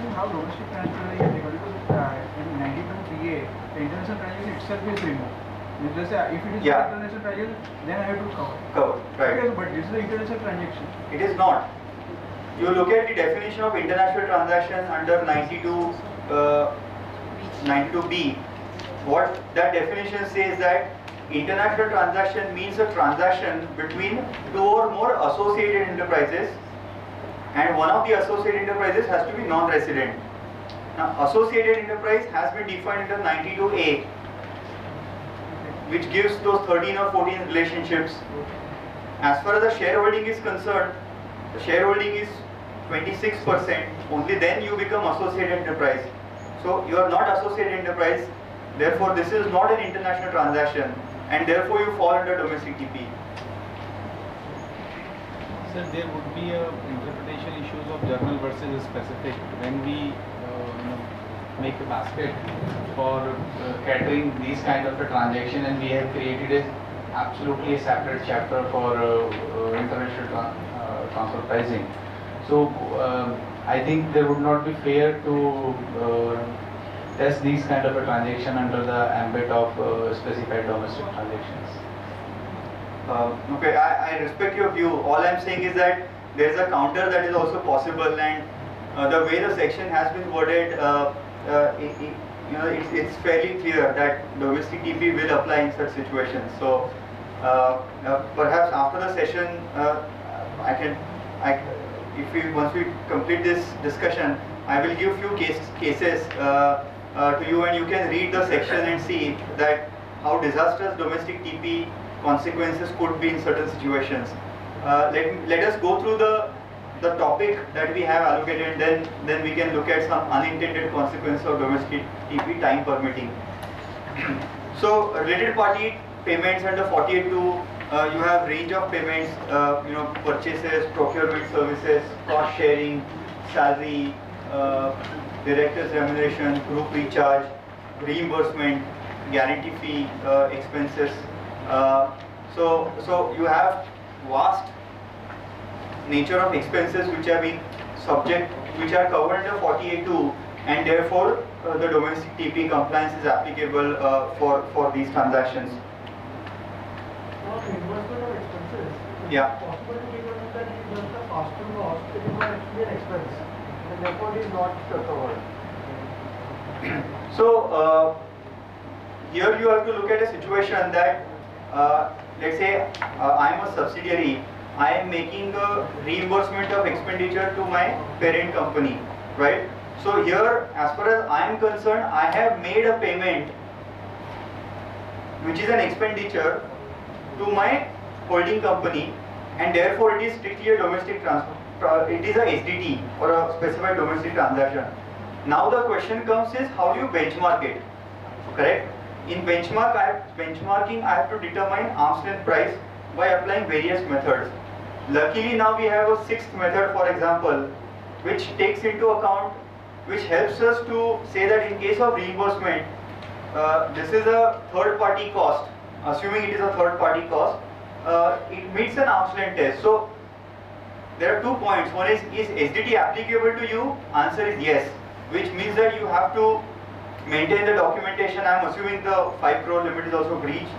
is how domestic transfer is illegal, because in 92 PA, the international transaction itself is removed. Just if it is international transaction, then I have to cover. Right. Okay, but this is the international transaction. It is not. You look at the definition of international transaction under 92B. What that definition says that international transaction means a transaction between two or more associated enterprises, and one of the associated enterprises has to be non-resident. Now, associated enterprise has been defined under 92A, which gives those 13 or 14 relationships. As far as the shareholding is concerned, the shareholding is 26%. Only then you become associated enterprise. So you are not associated enterprise. Therefore, this is not an international transaction, and therefore you fall under domestic TP. Sir, there would be a interpretation issues of general versus specific when we make a basket for catering these kind of a transaction, and we have created absolutely a separate chapter for international transfer pricing. So I think there would not be fair to test these kind of a transaction under the ambit of specified domestic transactions. Okay, I respect your view. All I'm saying is that there is a counter that is also possible, and the way the section has been worded, it's fairly clear that domestic TP will apply in such situations. So perhaps after the session, once we complete this discussion, I will give few cases to you, and you can read the section and see that how disastrous domestic TP consequences could be in certain situations. Let us go through the topic that we have allocated, then we can look at some unintended consequences of domestic TP, time permitting. So related party payments under 48.2, you have range of payments, purchases, procurement services, cost sharing, salary, director's remuneration, group recharge, reimbursement, guarantee fee, expenses. So you have vast nature of expenses which are covered under 48.2, and therefore the domestic TP compliance is applicable for these transactions. Reimbursement of expenses. Yeah. Possible to take note that it is just a pass-through cost, it is not actually an expense, and therefore it is not covered. So here you have to look at a situation that let's say I am a subsidiary. I am making a reimbursement of expenditure to my parent company, right? So here, as far as I am concerned, I have made a payment which is an expenditure to my holding company, and therefore it is strictly a domestic transfer. It is a SDT or a specified domestic transaction. Now the question comes is, how do you benchmark it? Correct? In benchmarking, I have to determine arm's length price by applying various methods. Luckily now we have a sixth method, for example, which takes into account, which helps us to say that in case of reimbursement, this is a third party cost. Assuming it is a third party cost, it meets an arm's length test. So there are 2 points. One is SDT applicable to you? Answer is yes, which means that you have to maintain the documentation. I am assuming the 5 crore limit is also breached.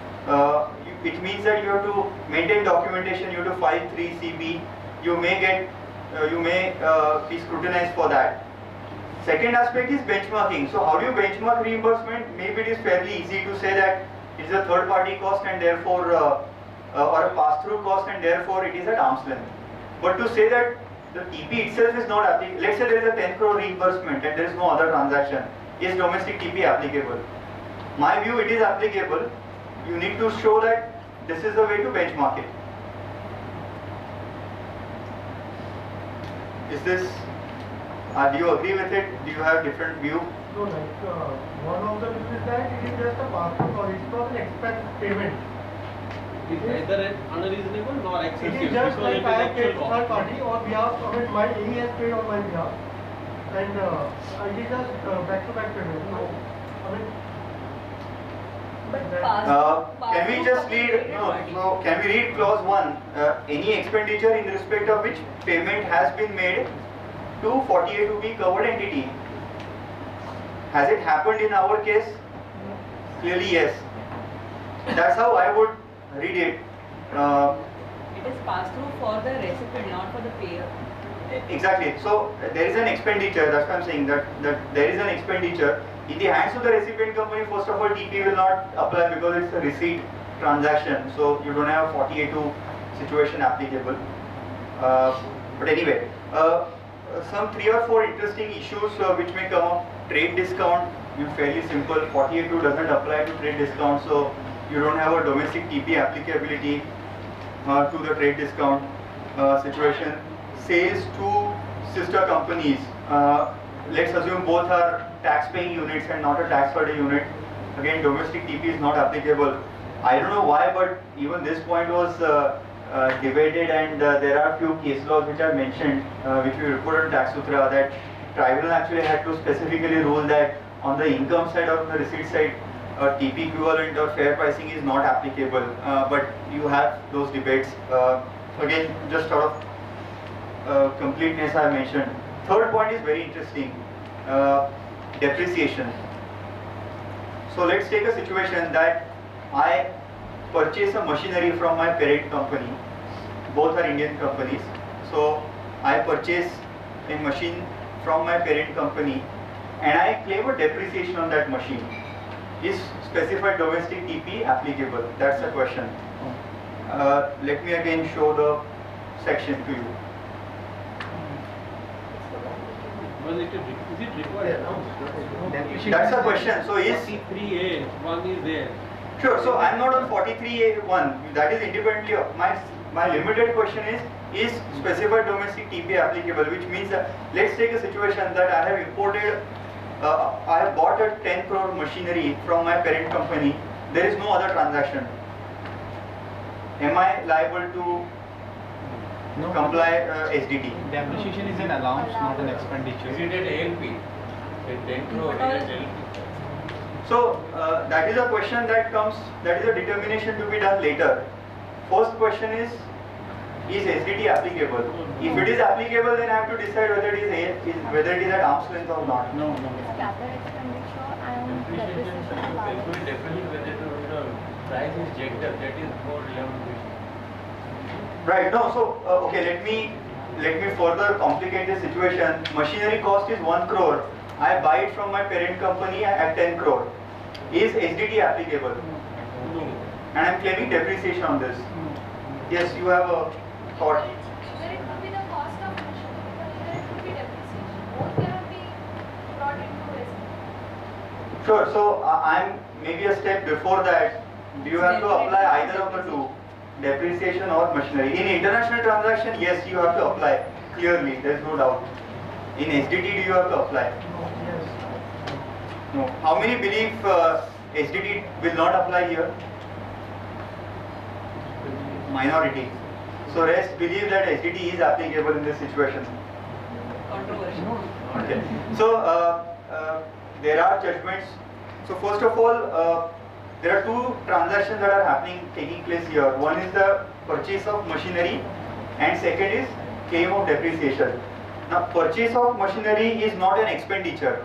It means that you have to maintain documentation, you have to file 3 CB. You may be scrutinized for that. Second aspect is benchmarking. So how do you benchmark reimbursement? Maybe it is fairly easy to say that it is a third party cost and therefore or a pass-through cost, and therefore it is at arm's length. But to say that the TP itself is not applicable, let's say there is a 10 crore reimbursement and there is no other transaction, is domestic TP applicable? My view, it is applicable. You need to show that this is the way to benchmark it. Is this, do you agree with it? Do you have different view? So one of the views is that it is just a pass-through cost, it is not an expense payment. It is neither unreasonable nor excessive. It is just like I have paid third party on behalf of it, he has paid on my behalf, and it is just back-to-back payment. No, can we just read? No. Can we read clause 1? Any expenditure in respect of which payment has been made to 48-2B covered entity. Has it happened in our case? Clearly yes. That's how I would read it. It is passed through for the recipient, not for the payer. Exactly. So there is an expenditure. That's what I'm saying. That there is an expenditure in the hands of the recipient company. First of all, TP will not apply because it's a receipt transaction. So you don't have 48-2 situation applicable. But anyway, some 3 or 4 interesting issues which may come up. Trade discount, fairly simple. 48-2 doesn't apply to trade discount, so you don't have a domestic TP applicability to the trade discount situation. Sales to sister companies. Let's assume both are tax-paying units and not a tax-holiday unit. Again, domestic TP is not applicable. I don't know why, but even this point was debated, and there are few case laws which are mentioned, which we reported in Tax Sutra, that tribunal actually had to specifically rule that on the income side or on the receipt side, TP equivalent or fair pricing is not applicable. But you have those debates. Again, just sort of completeness I mentioned. Third point is very interesting, depreciation. So let's take a situation that I purchase a machinery from my parent company. Both are Indian companies. So I purchase a machine from my parent company and I claim a depreciation on that machine. Is specified domestic TP applicable? That's the question. Let me again show the section to you. Is it required? That's the question. So is 43A, one is there. Sure. So I'm not on 43A1. That is independently. My limited question is specified domestic TP applicable? Which means that let's take a situation that I have imported. I have bought a 10 crore machinery from my parent company. There is no other transaction. Am I liable to comply SDT? Depreciation is an allowance, not an expenditure. Is it an ALP? A 10 crore is an ALP. So that is a question that comes. That is a determination to be done later. First question is SDT applicable? If it is applicable, then I have to decide whether it is at arm's length or not. No. Capital expenditure and depreciation. Whether the price is jacked up, that is more relevant question. Right. No. So okay. Let me further complicate the situation. Machinery cost is 1 crore. I buy it from my parent company at 10 crore. Is SDT applicable? No. And I am claiming depreciation on this. Yes, you have a thought. Either it could be the cost of machinery or either it could be depreciation. Both cannot be brought into risk. Sure. So I'm maybe a step before that. Do you have to apply either of the two, depreciation or machinery? In international transaction, yes, you have to apply. Clearly, there is no doubt. In SDT, do you have to apply? No. How many believe SDT will not apply here? Minority. So rest believe that SDT is applicable in this situation. Controversial. Okay. So there are judgments. So first of all, there are two transactions that are taking place here. One is the purchase of machinery, and second is claim of depreciation. Now, purchase of machinery is not an expenditure,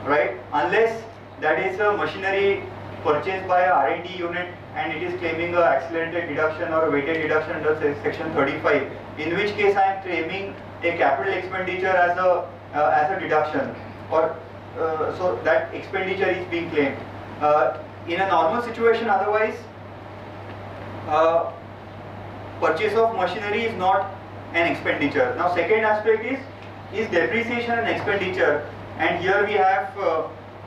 right? Unless that is a machinery purchased by a R&D unit and it is claiming a accelerated deduction or a weighted deduction under section 35, in which case I am claiming a capital expenditure as a deduction, or so that expenditure is being claimed. In a normal situation, otherwise, purchase of machinery is not an expenditure. Now, second aspect is depreciation an expenditure, and here we have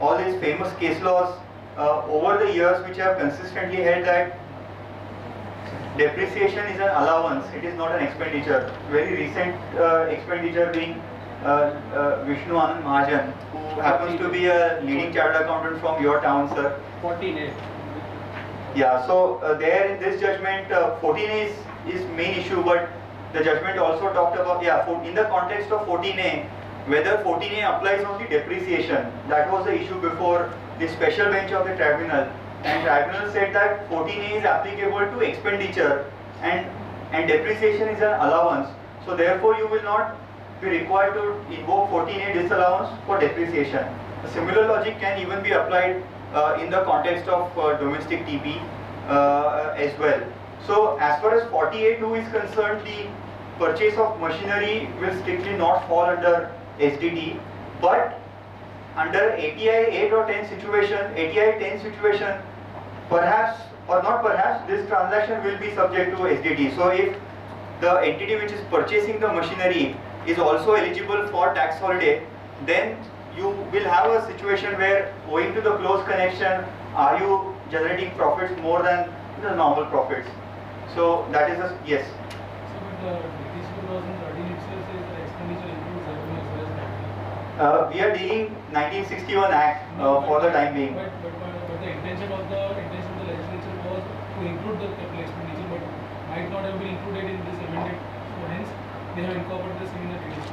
all these famous case laws over the years which have consistently held that depreciation is an allowance, it is not an expenditure. Very recent expenditure being Vishnu Anand Mahajan, who happens to be a leading chartered accountant from your town, sir. 14A. Yeah, so there in this judgment, 14A is main issue, but the judgment also talked about, in the context of 14A, whether 14A applies on the depreciation. That was the issue before the special bench of the tribunal, and tribunal said that 14A is applicable to expenditure and depreciation is an allowance. So therefore you will not be required to invoke 14A disallowance for depreciation. A similar logic can even be applied in the context of domestic TP as well. So as far as 40A2 is concerned, the purchase of machinery will strictly not fall under SDT, but under ATI 8 or 10 situation, ATI 10 situation, perhaps or not perhaps, this transaction will be subject to SDT. So if the entity which is purchasing the machinery is also eligible for tax holiday, then you will have a situation where, owing to the close connection, are you generating profits more than the normal profits? So that is a yes. So, but the DTC 2013 itself says that expenditure includes revenue as well as capital. We are dealing 1961 Act for the time being. But the intention of the legislature was to include the capital expenditure, but might not have been included in this amendment. So hence they have incorporated this in the DTC.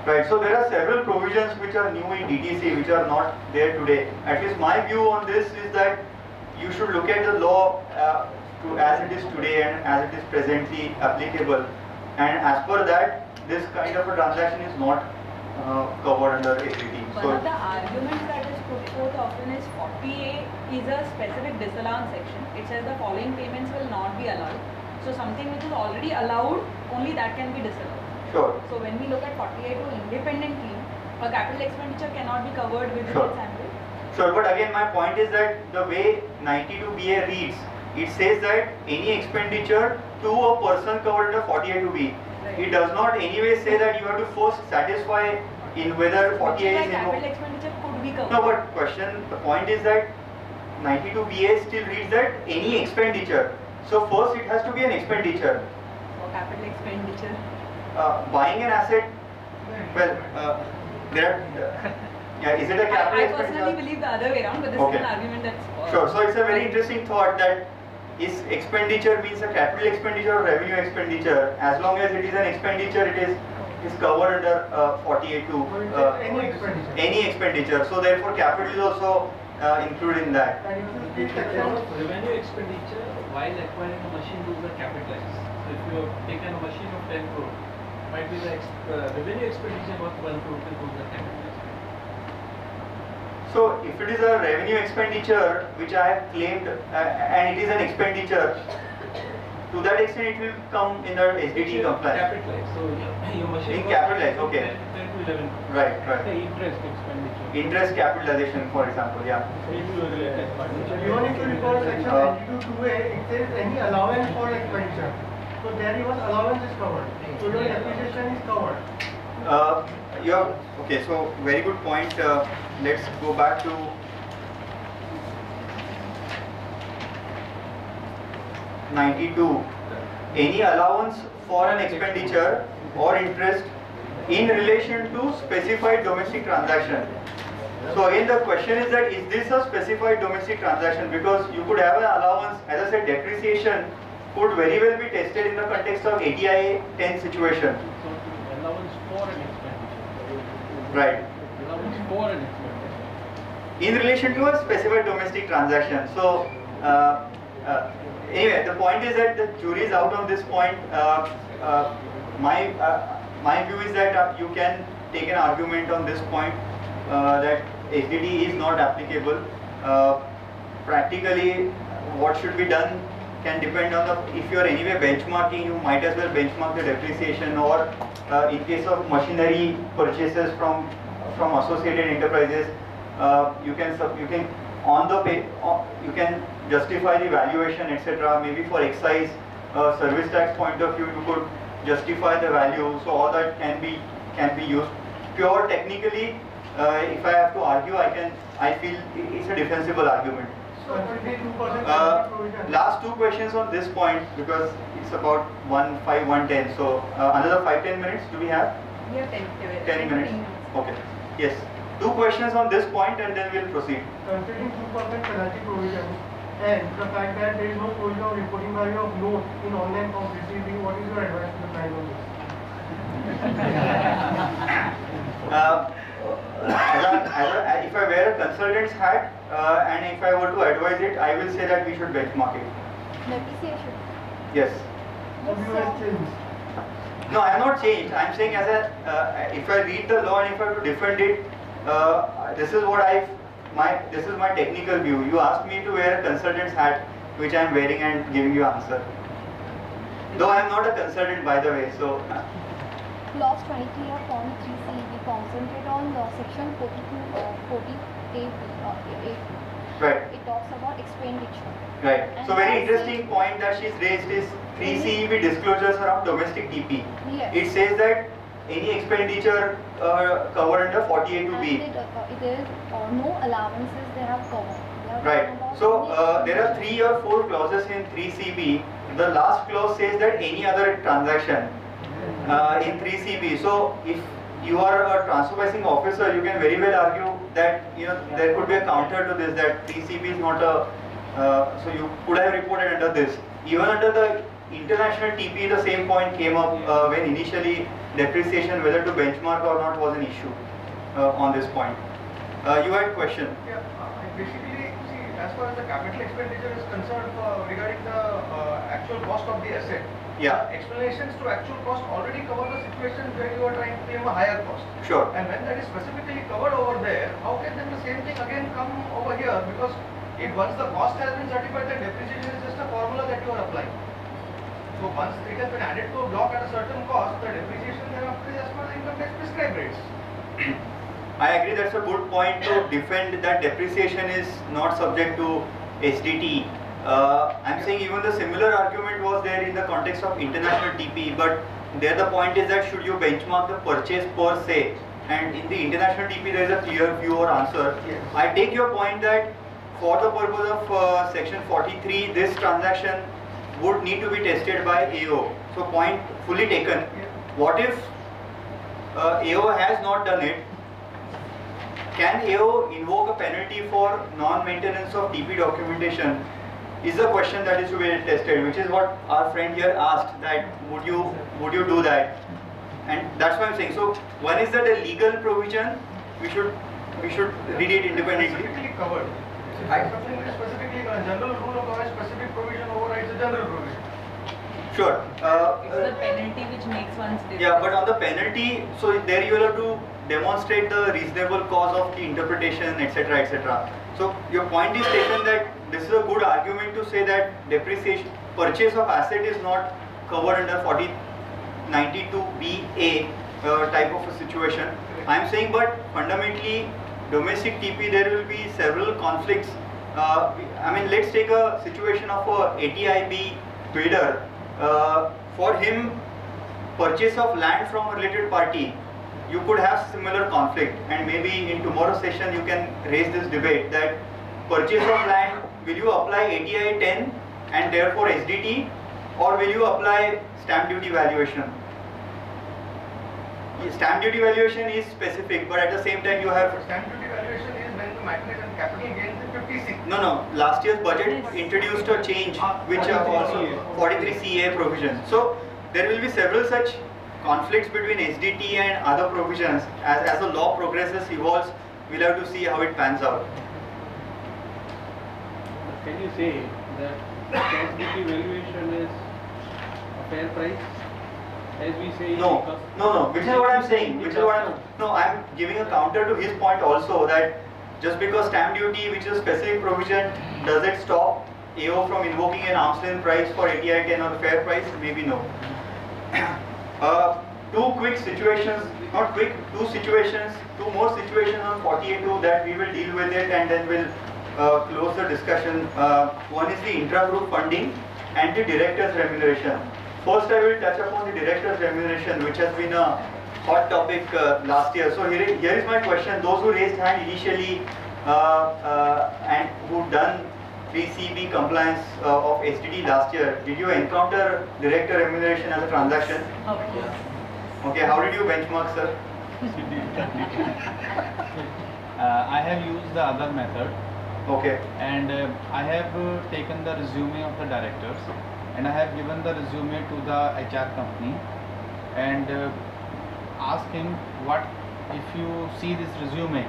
Right. So there are several provisions which are new in DTC which are not there today. At least my view on this is that you should look at the law as it is today and as it is presently applicable. And as per that, this kind of a transaction is not covered under SDT. One of the arguments that is put forth often is 40A is a specific disallowance section. It says the following payments will not be allowed. So something which is already allowed, only that can be disallowed. Sure. So when we look at 40A2 independently, a capital expenditure cannot be covered within Sure. its annual. Sure, but again my point is that the way 92BA reads, it says that any expenditure to a person covered under 48B. Right. It does not anyway say that you have to first satisfy in whether 48 is capital in. expenditure could be covered. No, but the point is that 92BA still reads that any expenditure. So first it has to be an expenditure. For capital expenditure. Buying an asset, well, there are, yeah, is it a capital I expenditure? personally believe the other way around, but this Okay. is an argument that's... Sure, so it's a very interesting thought that is expenditure means a capital expenditure or revenue expenditure. As long as it is an expenditure, it is covered under 48(2). Any expenditure. Any expenditure. So therefore, capital is also included in that. Revenue expenditure while acquiring a machine those are capitalized. So if you have taken a machine of 10 crore, might be the revenue expenditure worth 1 crore to those are capitalized. So if it is a revenue expenditure which I have claimed and it is an expenditure, to that extent it will come in the SDT compliance. Capitalized. So your machine In capitalized, okay. 10 to 11 crore. Right, The right. interest expenditure. Interest capitalization, for example, yeah. Maybe you are related party. Even if you recall section 92(2)A, it says any allowance for expenditure. So there even allowance is covered. So your depreciation is covered. Okay, so very good point. Let's go back to (92). Any allowance for an expenditure or interest in relation to specified domestic transaction. So again the question is that is this a specified domestic transaction, because you could have an allowance, as I said, depreciation could very well be tested in the context of ATI 10 situation. So allowance for an expenditure. Right. Allowance for an expenditure. In relation to a specified domestic transaction. So anyway, the point is that the jury is out on this point. My view is that you can take an argument on this point that SDT is not applicable. Practically, what should be done can depend on the, if you are anyway benchmarking, you might as well benchmark the depreciation, or in case of machinery purchases from associated enterprises, you can you can justify the valuation, etc. Maybe for excise service tax point of view, you could justify the value. So all that can be used. Pure technically, if I have to argue, I feel it's a defensible argument. So 22% Last two questions on this point, because it's about 1:05, 1:10. So another 5-10 minutes. Do we have? We have 10 minutes. Okay. Yes. Two questions on this point, and then we'll proceed. Considering 2% penalty provision and the fact that there is no provision of reporting value of note in online form receiving, what is your advice to the client on this? If I wear a consultant's hat and if I were to advise it, I will say that we should benchmark it. Depreciation. Yes. So view has changed. No, I have not changed. I am saying as a, if I read the law and if I have to defend it, this is what this is my technical view. You asked me to wear a consultant's hat, which I am wearing and giving you answer. Though I am not a consultant, by the way, so. Clause 23.3c, we concentrate on section 40A. Right. It talks about expenditure. Right. And So very I interesting point that she's raised is 3CEB disclosures around domestic TP. Yes. It says that any expenditure covered under 48(2)(b. And there is no allowances they have covered. They are Right. talking about So only there are 3 or 4 clauses in 3CB. The last clause says that any other transaction in 3CB. So if you are a transfer pricing officer, you can very well argue that there could be a counter to this, that 3CB is not a so you could have reported under this. Even under the international TP, the same point came up when initially depreciation whether to benchmark or not was an issue on this point. You had a question. Yeah, basically, see, as far as the capital expenditure is concerned, regarding the actual cost of the asset, Yeah. explanations to actual cost already cover the situation where you are trying to claim a higher cost. Sure. And when that is specifically covered over there, how can then the same thing again come over here? Because if once the cost has been certified, then depreciation is just a formula that you are applying. So once it has been added to a block at a certain cost, the depreciation thereafter is as per the income tax prescribed rates. I agree, that's a good point to defend that depreciation is not subject to SDT. I'm saying even the similar argument was there in the context of international TP, but there the point is that should you benchmark the purchase per se, and in the international TP there is a clear view or answer. Yes. I take your point that for the purpose of section 43, this transaction would need to be tested by AO. So point fully taken. Yeah. What if AO has not done it? Can AO invoke a penalty for non-maintenance of TP documentation? Is a question that is to be tested, which is what our friend here asked, that would you do that? And that's what I'm saying. So one is that a legal provision, we should read it independently. Specifically covered. Something which is specifically a general rule of law has specific provision overrides a general provision. Sure. It's the penalty which makes one's difference. Yeah, but on the penalty, so there you will have to demonstrate the reasonable cause of the interpretation, etc., etc. So your point is taken that this is a good argument to say that depreciation, purchase of asset is not covered under 4092BA type of a situation. I am saying, but fundamentally, domestic TP there will be several conflicts. I mean, let's take a situation of a ATIB builder. For him, purchase of land from a related party, you could have similar conflict, and maybe in tomorrow's session you can raise this debate that purchase of land, will you apply ATI 10 and therefore SDT, or will you apply stamp duty valuation? Stamp duty valuation is specific, but at the same time you have... Stamp duty valuation is when the magnitude and capital gains is 56. No, last year's budget introduced a change which also 43CA provision. So there will be several such conflicts between SDT and other provisions. As the law progresses, evolves, we'll have to see how it pans out. Can you say that stamp duty valuation is a fair price? As we say, No, which is what I'm saying. I'm giving a counter to his point also, that just because stamp duty, which is a specific provision, does it stop AO from invoking an arm's length price for ATI 10 or a fair price? Maybe no. Two more situations on 48.2 that we will deal with it, and then we'll close the discussion. One is the intra-group funding and the director's remuneration. First, I will touch upon the director's remuneration, which has been a hot topic last year. So here is my question. Those who raised hand initially and who done 3CB compliance of SDT last year, did you encounter director remuneration as a transaction? Okay, how did you benchmark, sir? I have used the other method. Okay. And I have taken the resume of the directors, and I have given the resume to the HR company and asked him, what if you see this resume,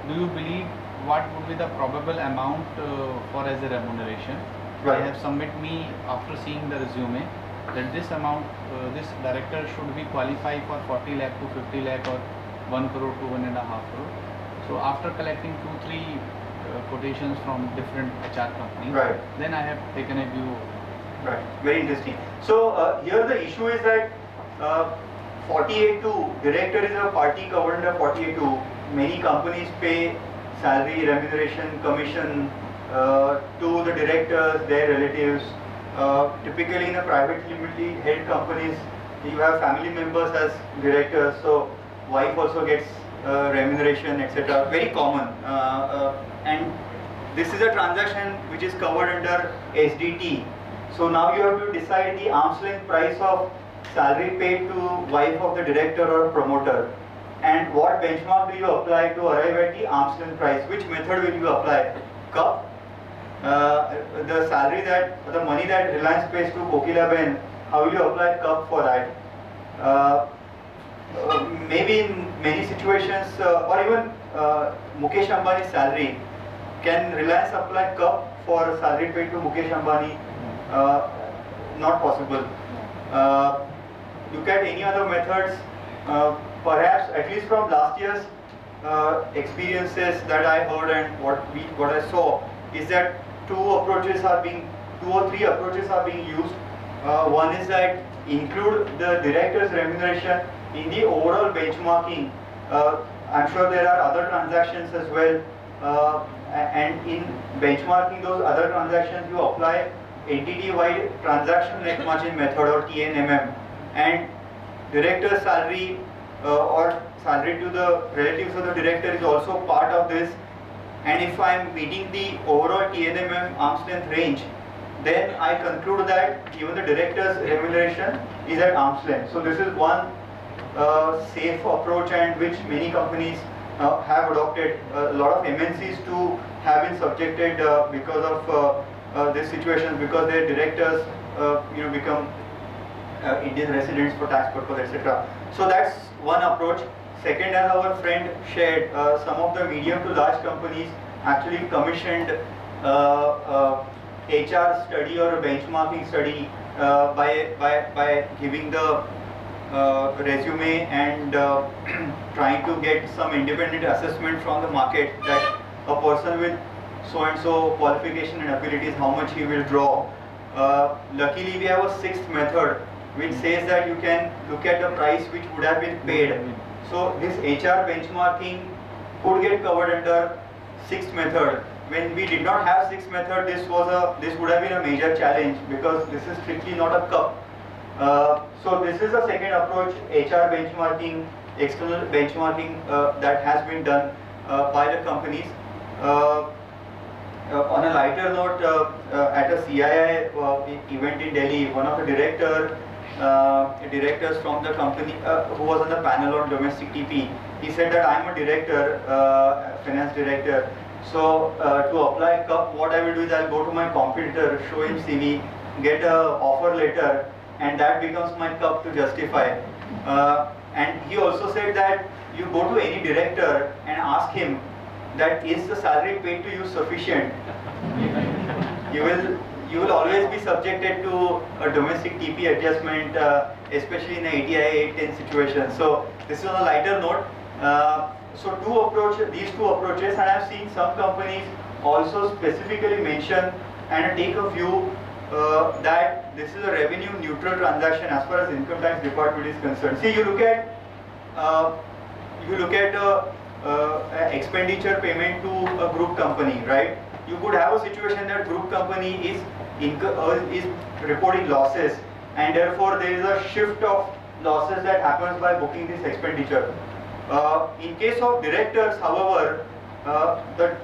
do you believe what would be the probable amount for as a remuneration? Right. They have submitted me after seeing the resume, that this amount, this director should be qualified for 40 lakh to 50 lakh or 1 crore to 1.5 crore. So after collecting 2-3 quotations from different HR companies, Right. then I have taken a view. Right, very interesting. So here the issue is that 48(2), director is a party covered under 48(2). Many companies pay salary, remuneration, commission to the directors, their relatives. Typically in a privately held companies, you have family members as directors, so wife also gets remuneration, etc. Very common. And this is a transaction which is covered under SDT. So now you have to decide the arm's length price of salary paid to wife of the director or promoter, and what benchmark do you apply to arrive at the arm's length price. Which method will you apply? Cup, the salary that, the money that Reliance pays to Kokilaben, how will you apply cup for that? Maybe in many situations, or even Mukesh Ambani's salary, can Reliance apply cup for salary paid to Mukesh Ambani? Not possible. Look at any other methods. Perhaps, at least from last year's experiences that I heard and what I saw, is that two or three approaches are being used. One is that include the director's remuneration in the overall benchmarking. I'm sure there are other transactions as well, and in benchmarking those other transactions, you apply entity-wide transaction net margin method, or TNMM, and director's salary or salary to the relatives of the director is also part of this. And if I am meeting the overall TNMM arm's length range, then I conclude that even the director's remuneration is at arm's length. So this is one safe approach, and which many companies have adopted. A lot of MNCs too have been subjected because of this situation, because their directors become Indian residents for tax purpose, etc. So that's one approach. Second, as our friend shared, some of the medium to large companies actually commissioned HR study or a benchmarking study by giving the resume and trying to get some independent assessment from the market that a person with so and so qualification and abilities, how much he will draw. Luckily, we have a sixth method which says that you can look at the price which would have been paid. So this HR benchmarking could get covered under sixth method. When we did not have sixth method, this would have been a major challenge, because this is strictly not a cup. So this is the second approach, HR benchmarking, external benchmarking that has been done by the companies. On a lighter note, at a CII event in Delhi, one of the directors from the company who was on the panel on domestic TP, he said that I'm a director, finance director. So to apply cup, what I will do is I'll go to my competitor, show him CV, get a offer letter, and that becomes my cup to justify. And he also said that you go to any director and ask him that is the salary paid to you sufficient. You will always be subjected to a domestic TP adjustment, especially in a ATI 810 situation. So this is on a lighter note. So these two approaches, and I've seen some companies also specifically mention and take a view that this is a revenue neutral transaction as far as income tax department is concerned. See, you look at expenditure payment to a group company, right? You could have a situation that group company is reporting losses, and therefore there is a shift of losses that happens by booking this expenditure. In case of directors, however, the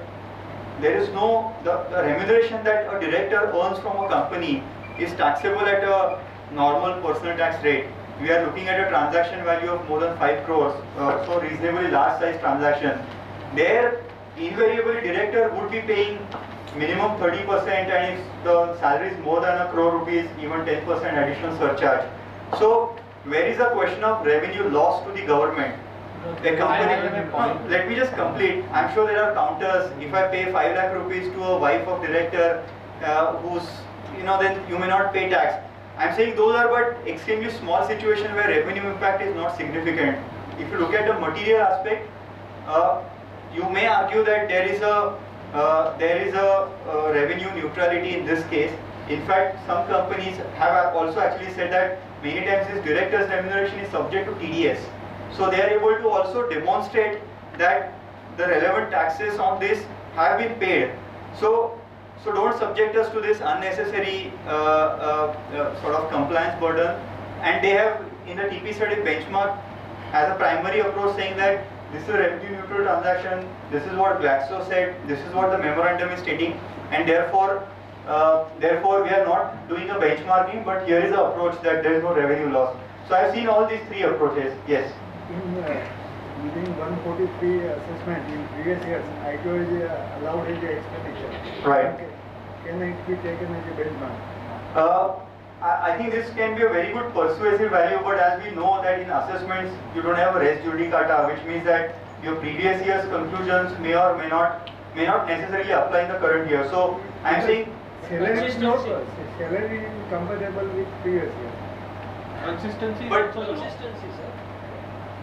remuneration that a director earns from a company is taxable at a normal personal tax rate. We are looking at a transaction value of more than 5 crores, so reasonably large size transaction. There, invariably director would be paying minimum 30%, and if the salary is more than a crore rupees, even 10% additional surcharge. So, where is the question of revenue loss to the government? The company, let me just complete. I'm sure there are counters. If I pay 5 lakh rupees to a wife of director who's, then you may not pay tax. I'm saying those are but extremely small situations where revenue impact is not significant. If you look at the material aspect, you may argue that there is a revenue neutrality in this case. In fact, some companies have also actually said that many times this director's remuneration is subject to TDS. So they are able to also demonstrate that the relevant taxes on this have been paid. So don't subject us to this unnecessary sort of compliance burden. And they have in the TP study benchmark as a primary approach saying that this is a revenue neutral transaction, this is what Glaxo said, this is what the memorandum is stating, and therefore we are not doing a benchmarking, but here is the approach that there is no revenue loss. So I have seen all these three approaches. Yes. Within 143 assessment in previous years, ITO is allowed as a expenditure. Right. Can it be taken as a benchmark? I think this can be a very good persuasive value, but as we know that in assessments you don't have a res judicata, which means that your previous year's conclusions may or may not necessarily apply in the current year. So I am saying salary is not salary is comparable with previous year. Consistency, But- consistency, sir.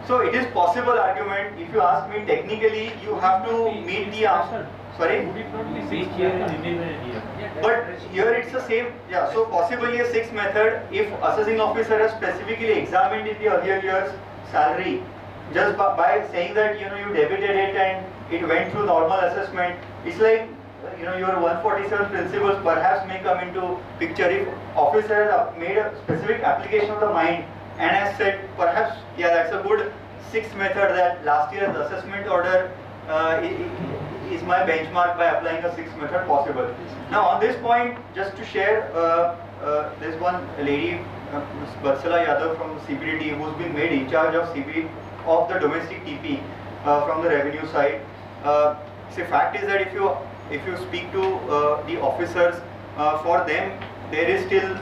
so it is possible argument. If you ask me technically, you have to meet the sorry. Would it not be 6 year and independent year? But here it's the same, yeah, so possibly a sixth method if assessing officer has specifically examined in the earlier year's salary, just by saying that you debited it and it went through normal assessment, it's like your 147 principles perhaps may come into picture if officer has made a specific application of the mind and has said perhaps, yeah, that's a good sixth method that last year's assessment order is my benchmark by applying a sixth method possible. Now on this point, just to share, there's one lady, Ms. Vatsala Yadav from CPDT, who's been made in charge of of the domestic TP from the revenue side. The fact is that if you speak to the officers, for them there is still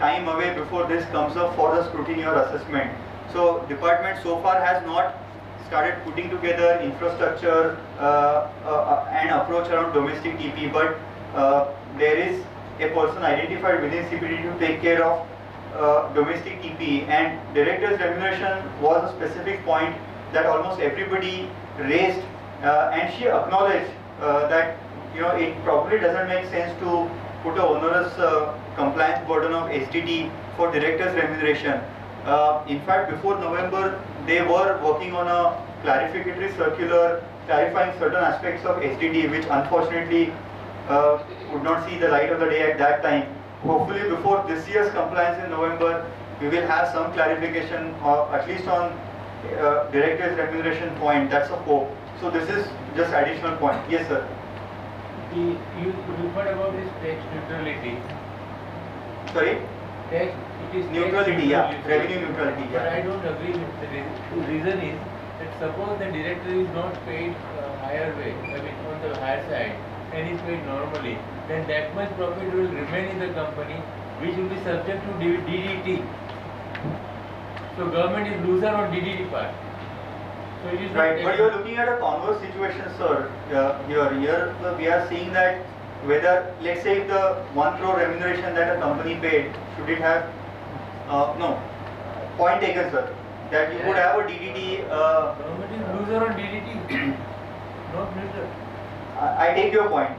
time away before this comes up for the scrutiny or assessment. So department so far has not started putting together infrastructure and approach around domestic TP, but there is a person identified within CPDT to take care of domestic TP, and director's remuneration was a specific point that almost everybody raised, and she acknowledged that it probably doesn't make sense to put a onerous compliance burden of SDT for director's remuneration. In fact, before November, they were working on a clarificatory circular clarifying certain aspects of SDT, which unfortunately would not see the light of the day at that time. Hopefully, before this year's compliance in November, we will have some clarification, at least on director's remuneration point. That's a hope. So this is just additional point. Yes, sir. You referred about this tax neutrality. Sorry. Tax, it is Neutrality, yeah. Revenue neutrality, But yeah. I don't agree with the reason is that suppose the director is not paid higher way, I mean on the higher side, and is paid normally, then that much profit will remain in the company, which will be subject to DDT. So government is loser on DDT part. So it is not Right, but you are looking at a converse situation, sir. Here we are seeing that whether, let's say, if the 1 crore remuneration that a company paid, should it have, no, point taken, sir, that you would have a DDT. Government is loser on DDT, not neutral. I take your point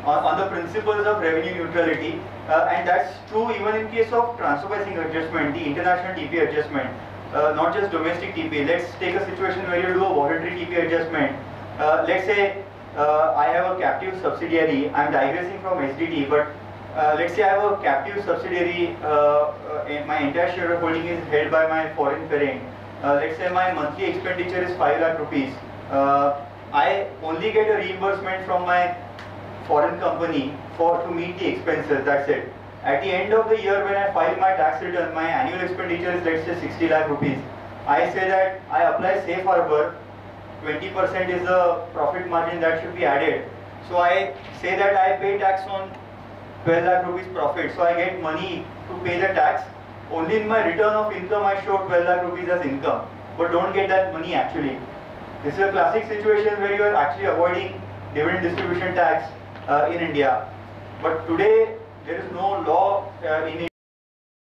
on the principles of revenue neutrality, and that's true even in case of transfer pricing adjustment, the international TP adjustment, not just domestic TP. Let's take a situation where you do a voluntary TP adjustment. Let's say I have a captive subsidiary. I'm digressing from SDT, but let's say I have a captive subsidiary. My entire shareholding is held by my foreign parent. Let's say my monthly expenditure is 5 lakh rupees. I only get a reimbursement from my foreign company to meet the expenses. That's it. At the end of the year, when I file my tax return, my annual expenditure is, let's say, 60 lakh rupees. I say that I apply safe harbor. 20% is the profit margin that should be added. So I say that I pay tax on 12 lakh rupees profit. So I get money to pay the tax. Only in my return of income I show 12 lakh rupees as income, but don't get that money actually. This is a classic situation where you are actually avoiding dividend distribution tax in India. But today there is no law in